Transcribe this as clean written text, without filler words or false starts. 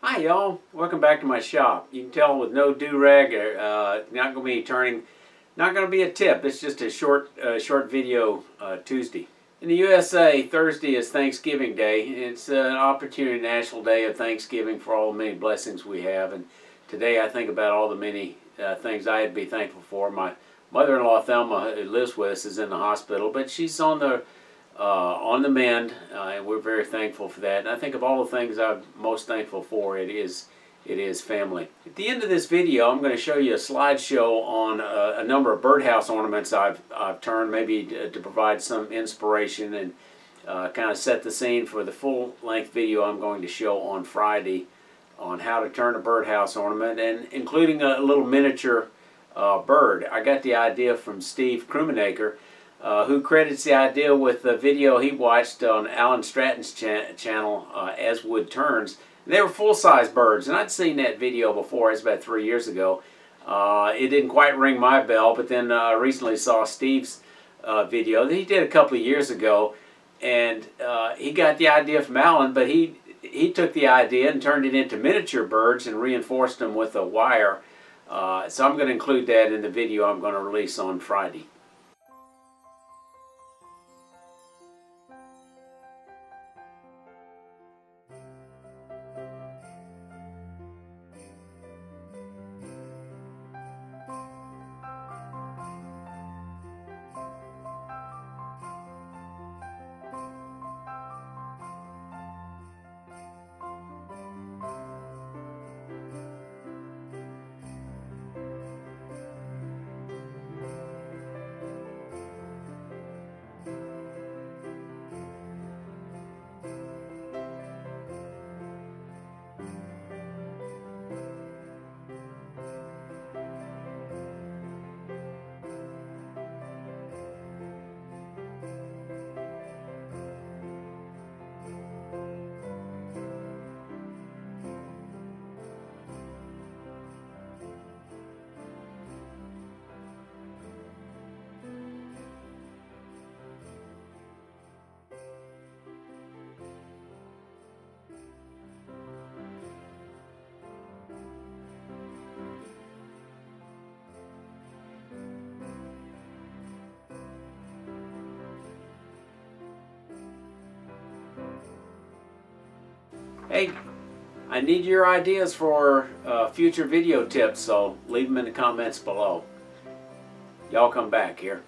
Hi y'all, welcome back to my shop. You can tell with no do-rag, not going to be turning, not going to be a tip. It's just a short video Tuesday. In the USA, Thursday is Thanksgiving Day. It's an opportunity national day of Thanksgiving for all the many blessings we have. And today I think about all the many things I had to be thankful for. My mother-in-law Thelma, who lives with us, is in the hospital, but she's on the mend, and we're very thankful for that. And I think of all the things I'm most thankful for, it is family. At the end of this video, I'm going to show you a slideshow on a number of birdhouse ornaments I've turned, maybe to provide some inspiration and kind of set the scene for the full-length video I'm going to show on Friday on how to turn a birdhouse ornament, and including a little miniature bird. I got the idea from Steve Krumenaker, who credits the idea with the video he watched on Alan Stratton's channel, As Wood Turns. They were full-size birds, and I'd seen that video before. It's about 3 years ago. It didn't quite ring my bell, but then I recently saw Steve's video that he did a couple of years ago, and he got the idea from Alan, but he took the idea and turned it into miniature birds and reinforced them with a wire. So I'm going to include that in the video I'm going to release on Friday. Hey, I need your ideas for future video tips, so leave them in the comments below. Y'all come back here.